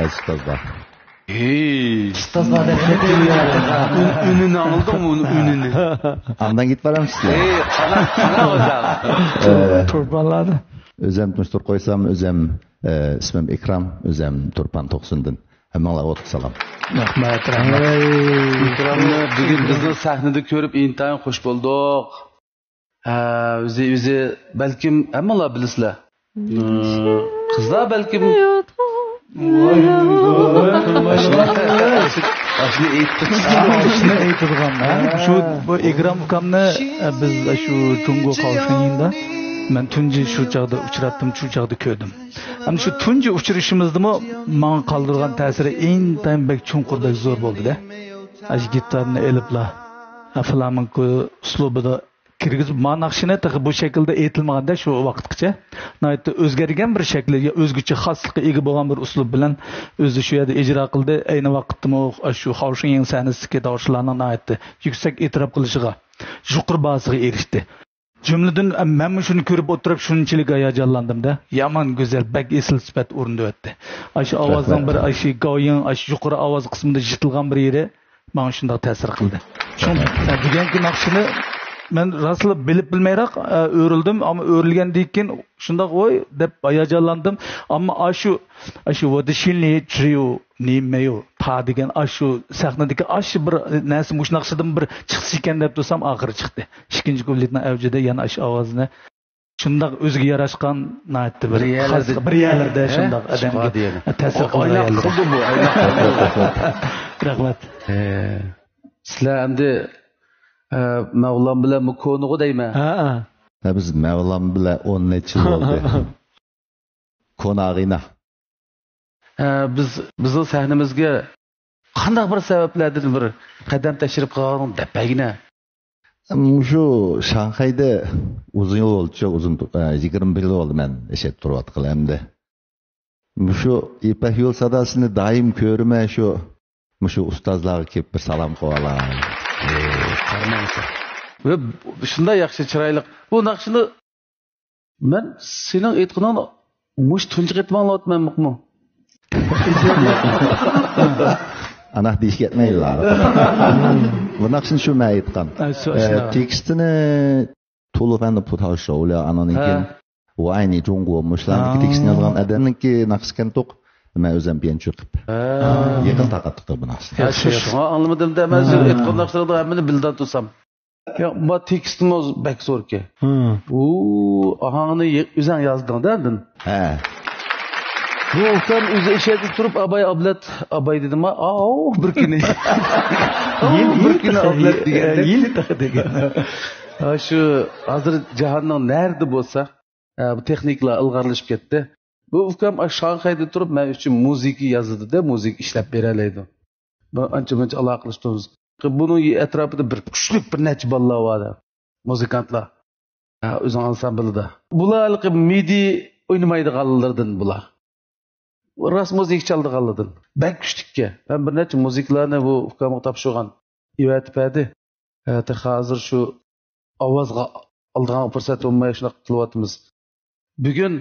Ustozlar. Ustozlar ününü anladın mı ününü? Andan git varams sizlar. Qana o'zam. Turpanlarni. Özüm tunuştur koysam özüm ismim Ikram, özüm Turpan Toqsundin. Hammalarga o'tib salom. Rahmat. Ikramni bugun bizni sahnada ko'rib intayin xush bo'ldik. O'zi balkim hammalar bilasizlar. Qizlar balkim Şu bu Ikram ukamni biz şu Tungu qavuşuningda men tunji shu chaqda uchratdim, shu chaqda ko'rdim. Ham shu tunji uchrashimizdimi menga qoldirgan ta'siri intayin bek chunqurdek zo'r bo'ldi-da. Ash gitarni elibla flamenko uslubida kirgizib ma'naqshini bu shaklda aytilmaganda shu vaqtgacha nihoyatda o'zgargan bir shakli, o'zgacha xoslikqa ega bo'lgan bir uslub bilan o'zi shu yerda ijro qildi. Ayni vaqtda shu Xavshin sahnasidagi davshlarning nihoyatda yuksak e'tirof qilishiga, yuqori bahosiga erishdi. Cümleden ben şunu görüp oturup şunçilik hayacanlandım-da. Yaman güzel, bek esil sifat o'rnida o'tdi. Aşı avazdan bir aşı go'yin, aşı yuqori ovoz qismida jitilgan bir yeri bana shunday ta'sir qildi. Bugungi naqshini men rasli bilib bilmayroq o'rildim, ammo o'rilgandan keyin shunday qo'y deb hayajonlandim. Ammo aşı vodishilni trio nimeyo ta degan aşı sahnadagi aşı bir narsa mush naqshidan bir chiqsa ekan deb tursam oxiri chiqdi. Ikkinchi kuvvetning avjida yana aşı ovozni shunday o'ziga yarashgan naytdi bir yerlarda shunday odamga ta'sir qildi bu. Rahmat. Sizlar endi Mevlam bilan konuğu deyman. Biz Mevlam bilan 10 necha yil bo'ldi. Konag'ina. Bizning sahnamizga qanday bir sabablardan bir qadam tashrif qilgan depagina. Shu Shanxayda uzun yil bo'ldi, 21 yil bo'ldi men ishib turayotganimda. Shu ipak yo'l sadosini doim ko'raman, shu ustozlarga kelib bir salom qo'yaman. Ve şunda yaxshi chiroyli. Bu naqshni men sening aytganingni mush tunji aytmoqman. Ana deyishga ketmaylar. Bu naqshni shu men aytgan. Tekstini to'liqni putashovlar anonikin. Vayni Jungo mushlarning tekstini yozgan adamniki naqshkan to'q. Men o'zim bilan chiqib. Yaqin taqatdi bu naqshni. Shunga anlamadim da men aytgan naqshlarni hammani bildan tursam. Ya bu tekstimiz bek zo'r ki. Ahangni o'zing yozding-da endi. Bu ukam o'zi ishga turib abay dedim, bir kuni. Bir kuni ablat degan. Shu hozir jahonning nerede bo'lsa, bu texniklar ilg'orlashib ketdi. Bu ukam Shanxayda turib men uchun musiqa yozdi-da, musiqa ishlab beralaydi. Bu ancha-muncha aloqalashdik. Bunun etrafında bir küçük bir neçe balla vardı. Muzikantlar. Özün ansamblida. Bular midi oynamaydı qallardan bular. Ras müzik çaldı qallardan. Ben küçükke. Ben bir neçe müziklarni bu ukamga topshirgan. Evatipadi. Ta hozir shu ovozga oldigan fursat bo'lmay shunday qilyapmiz. Bugun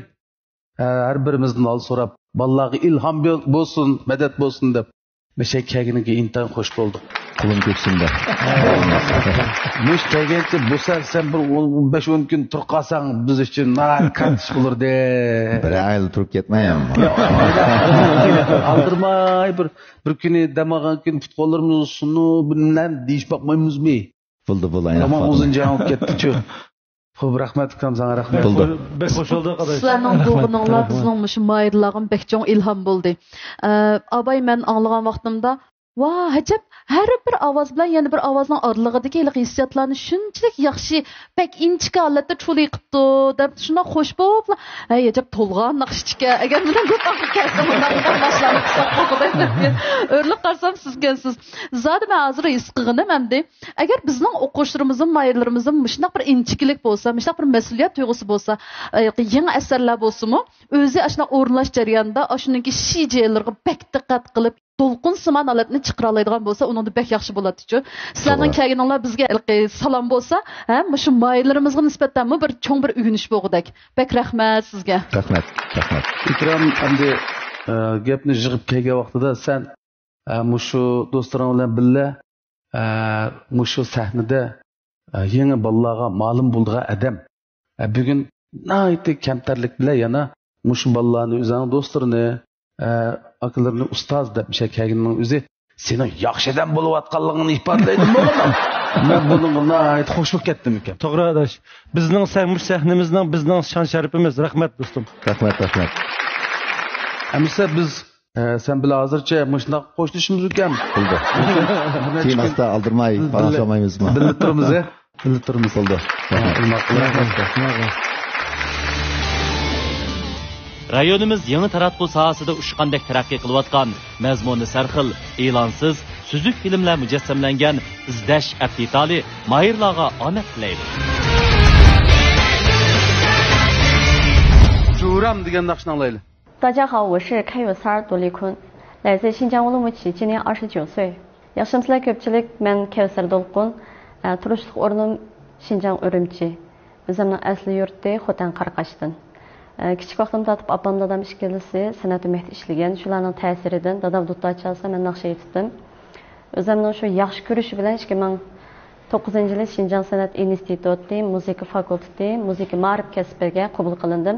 har birimizdan ol so'rab, ballarga ilhom bo'lsin, madad bo'lsin deb meşek keginiga intayin xo'sh bo'ldik. Kulum köksünde. Müştegençi bu sen bir 15-10 gün tur kalsan biz için kaç bulur de. Bir ayıl turup gitmeyem. Aldırmay bir günü demağın gün futbollarımız şunu bilmem deyiş bakmayımız mı? Buldu aynen. Tamam uzun cevap gitti çö. Xo'p, rahmat ukam, sana rahmat. Buldu. Bek qo'shildi qadar. Sizlarning to'g'rininglar bizning mush mayirlag'im bek cho'ng ilhom bo'ldi. Abay men anglagan vaqtimda Vah, həcəb, hər bir avaz bilan yana bir avazның aralığındakı hissiyatlarni shunchalik yaxshi, pek inchika holatda cho'li qilibdi deb shunday xo'sh bo'lib, ay həcəb to'lg'an naqshchiga agar bundan ko'p vaqt kelsa bundan boshlanib qoladi. O'rlik qarsam sizgansiz. Zodi men hozir his qilganim hamda agar bizning o'quvchilarimizning, mayirlarimizning shunday bir inchikilik bo'lsa, shunday bir mas'uliyat tuyg'usi bo'lsa, yangi asarlar bo'lsa-mu, o'zi ashuna o'rnash jarayonida ashuniki shijelarga pek diqqat qilib Dolqun siman alatni chiqara oladigan bo'lsa, uni bek yaxshi bo'ladi-ku. Sizlarning kelganinglar bizga salom bo'lsa, shu mayirlarimizga nisbatan bir cho'ng bir uyg'unish bo'lg'udak. Bek rahmat sizga. Rahmat. Ikram endi gapni yig'ib kelgan vaqtida sen mushu do'stlaring bilan birga mushu sahnada yangi bolalarga ma'lum bo'lgan adam bugun naytli kamtarlik bilan yana mushu bolalarni o'zing do'stlarini akalarni ustoz deb bir şey kelganning o'zi sening yaxshidan bo'layotganligini ifodalaydi bo'laman. Men bunga nayt xush bo'lib ketdim ekan. To'g'ri adash. Bizning sahnimizning bizning shon sharifimiz. Rahmat do'stim. Rahmat. Amsa biz sen bilan hozircha mushundoq qo'shilishimiz ekan. Bo'ldi. Keyin asta aldırmay, paylaşamayızmı? Bilib turamiz, bilib turamiz. Bo'ldi. Rayonimiz yangi taratqu sohasida ushqandek taraqqiy qilayotgan, mazmuni sarxil, e'lonsiz, suzuk filmlar mujassamlangan izdash aptitali mayirlarga omad tilaydi. Juram degan naqshni anglaylik. 大家好，我是开有三杜丽坤，来自新疆乌鲁木齐，今年29岁。Yaxshimsizlar ko'pchilik, men Kevsar Dolqun, turishlik o'rnim Şinjan Urumchi. O'zimning asli yurti Xotan Qarqashdan. Kichik vaqtimda tatib opam dadam ishkilisi san'at umehdi ishlagan. Shularning ta'siridan dadam dutor chalsa men naqsha aytdim. O'zimning shu yaxshi ko'rishi bilan 2009-yili Şinjan san'at instituti, musiqa fakulteti, musiqa ma'rif kasbiga qabul qilindim.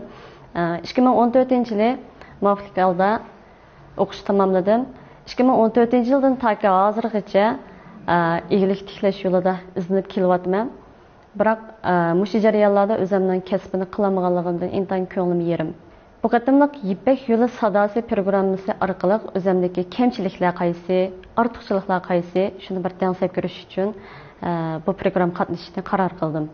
2014-yili muvaffaqiyat holda o'qish tamomladim. 2014-yildan taki hozirgacha iyilik tiklash yo'lida izlanib kelyapman. Biroq mush jarayonlarda o'zimning kasbini qilamaganligimdan intan ko'nglim yerim. Bu qatimliq Yipak yo'li sadosi programmasi orqali o'zimdagi kamchiliklar qaysi, ortiqchiliklar qaysi, shuni bir tanlab ko'rish uchun bu program qatnashishga qaror qildim.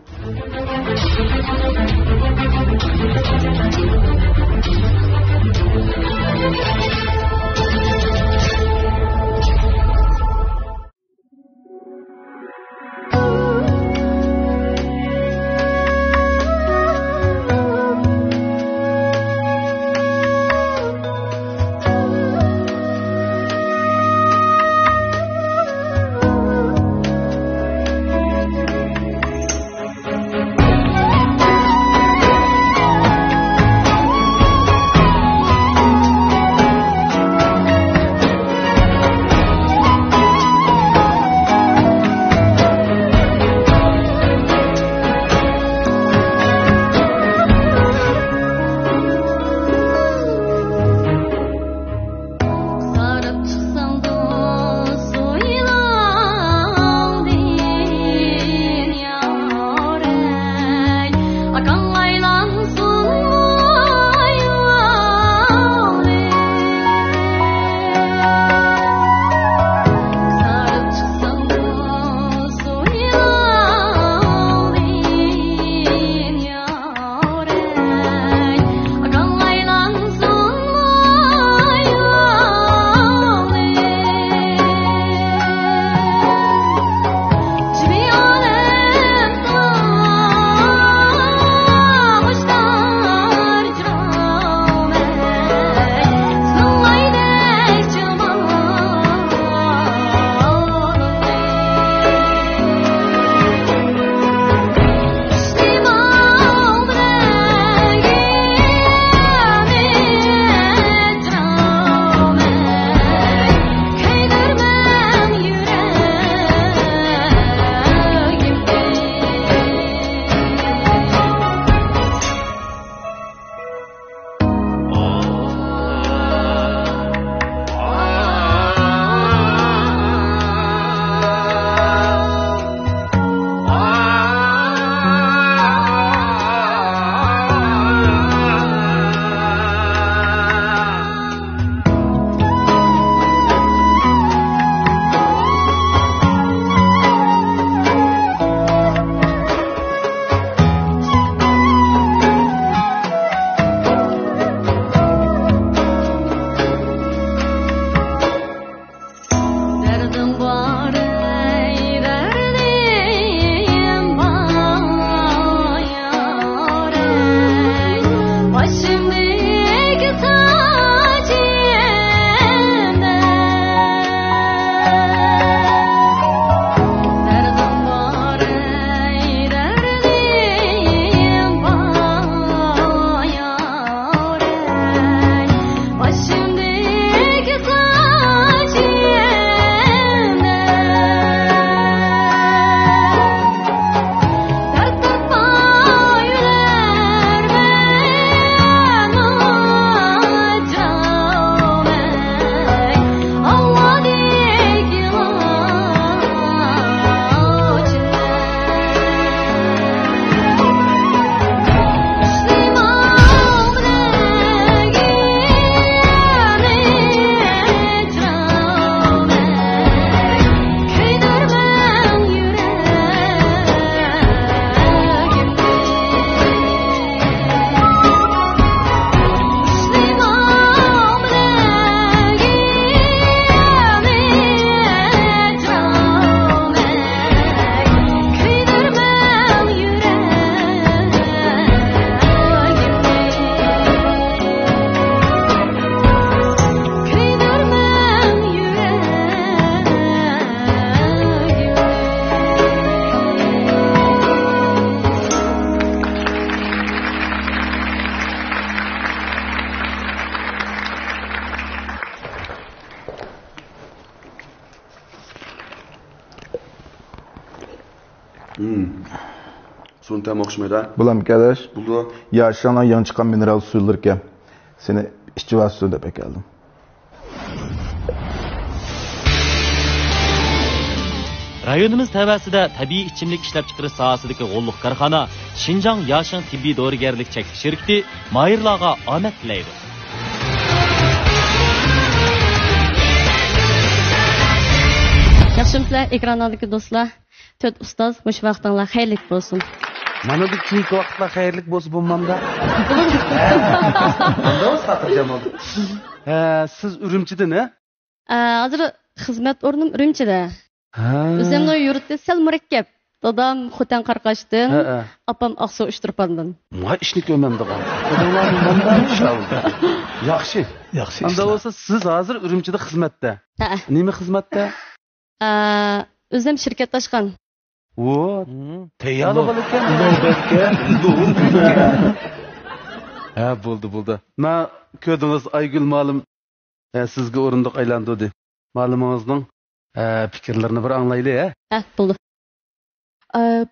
Son tam okşmayda. Bulam arkadaş. Yaşanan yan çıkan mineral suyulurken seni işçi vasıtası pek aldım. Rayonimiz təvəsində təbii içimlik işləp çıxırı sahasındakı qo'lluq karxana Şinjan Yaşın Tibbi Doğrugerlik Çeklik Şirketi mayırlarga omad tilaydi. Yaxshimizlar, ekrandagi do'stlar, 4 ustoz, mush vaqtinglar xayrlik bo'lsin. Mana bu keyingi vaqtlar xayrlik bo'lsin bo'lmamda. Siz Urumchida ne? Hozir xizmat o'rnim Urumchida. O'zimni yurtda sal murakkab. Dadam Xotan Qarqashdan, apam Aqsu Ishtirpandan. Ma ishni ko'mamdigan. Yaxshi. Yaxshi. Unda bo'lsa siz hozir Urumchida xizmatda. Nima xizmatda? O'zim shirkat ochgan. O, tayyorli bo'larkan. Ha, bo'ldi. Ma ko'rdingiz Aygul ma'lum sizga o'rindiq aylantirdi. Ma'lumingizning fikrlarini bir anglayli, ha? Ha, bo'ldi.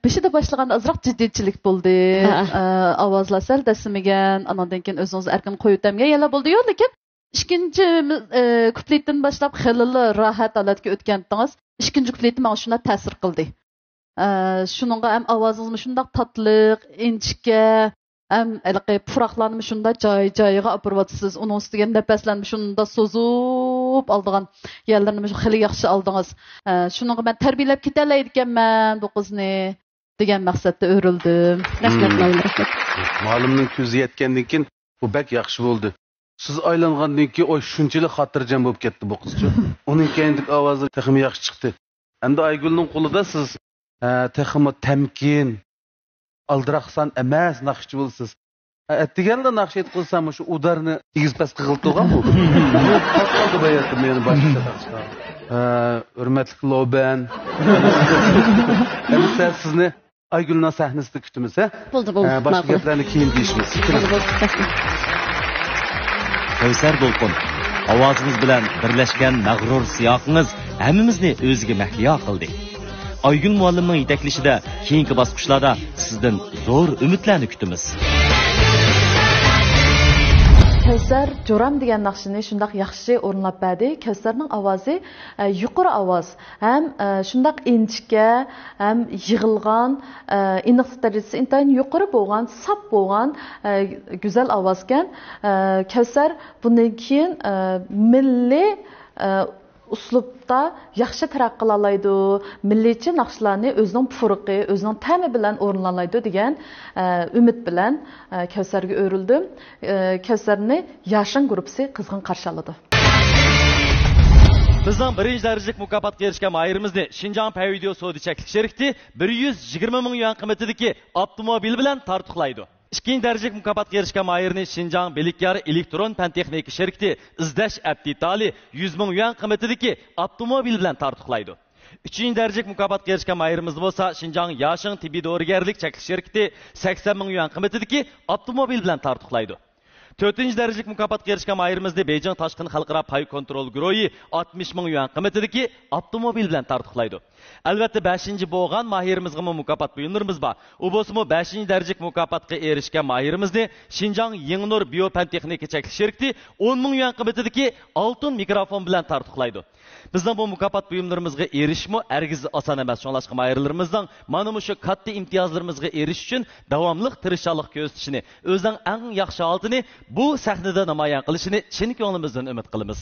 Beşide başlagan azraq ciddiyetçilik buldu. Avazlar sel desimigen, anadan keyin özünüz erkin koyup demge yala buldu. Yok, lekin ikinci kupletden başlap xilili rahat alatga o'tgandingiz. İkinci kupletni bana şuna ta'sir qildi. Şununla hem avazınız şunda tatlıq, inchke, hem puraqlarını şunda joy-joyiga apırvatsız. Onun üstüge nefeslenme şunda sozup aldığan yerlerini xili yaxşı aldınız. Şununla ben terbiyelep keteleydikenmen bu kızını degan maqsadda o'rildim. Rahmat. Ma'lumning ko'zi yetgandan keyin bu bak yaxshi bo'ldi. Siz aylangandan keyin oy shunchalik xotirjam bo'lib ketdi bu qizcha. Uning keyindik ovozi texmi yaxshi chiqdi. Endi Aygulning qo'lida siz texmi tamkin aldiraqsan emas naqshchi bo'lsiz. Atdiganda naqsh et qilsam shu udarni tegiz pas qilib bu. Qoldi bayatim meni boshqa taqishqa. Hurmatli Loban. Endi sizni Aygulning sahnasida kutamiz, ha? Bo'ldi. Boshqa gaplarni keyin deyishimiz. Kevser Dolqun, ovozimiz bilan birlashgan mag'rur siyohingiz hammamizni o'ziga mahliyo qildi. Aygul muallimning yetaklishida keyingi bosqichlarda sizdan zo'r umidlarni kutamiz. Kevser Joram degan naqshini shundaq yaxshi o'rnab berdi. Kevserning ovozi yuqori ovoz, ham shundaq inchga, ham yig'ilgan, iniqlik darajasi intayin yuqori bo'lgan, sap bo'lgan go'zal ovozgan. Kevser bundan keyin milliy uslubda yaxshi taraqqi qilaydi, milliychi naqshlarni o'zining purqi, o'zining ta'mi bilan o'rinlaydi degan umid bilan Kevserga o'rildim. Kevserni Yashin guruhi qizg'in qarshi oldi. Bizning birinchi darajalik mukofotga erishgan mayirimizni Şinjan Payvideo Sodi Çeklik Şirketi 120 ming yuan qiymatidagi avtomobil bilan tartiqlaydi. İkinci derecelik mukofotga erishgan mayirni Şinjan Belikyar Elektron Fan Texnika Şirketi izlash abditali 100 ming yuan qiymatidagi avtomobil bilan tartiqlaydi. Üçüncü derecelik mukofotga erishgan mayirimiz bo'lsa Şinjan Yaşın Tibbi Doğrugerlik Çeklik Şirketi 80 ming yuan qiymatidagi avtomobil bilan tartiqlaydi. 4. derecelik mukofotga erishgan mayirimizni Beijing Tashqin Xalqaro Pay Kontrol Guruhi 60 ming yuan qiymatidagi avtomobil bilan tartiqlaydi. Albatta 5. bo'lgan mahirimizga mukofot buyumlarimiz bor. U bo'lsa 5. derecelik mukofotga erishgan mahirimizni Şinjan Yengnur Biofan Texnika Çeklik Şirketi 10 ming yuan qiymatidagi oltin mikrofon bilan tartiqlaydi. Bizning bu mukofot buyumlarimizga erishmo ergiz oson emas. Shunlashqa mahirlarimizning mana shu katta imtiyozlarimizga erish uchun davomli tirishchilik ko'rsatishini, o'zining eng yaxshi holatini bu sahnada namoyon qilishini chin ko'nglimizdan umid qilamiz.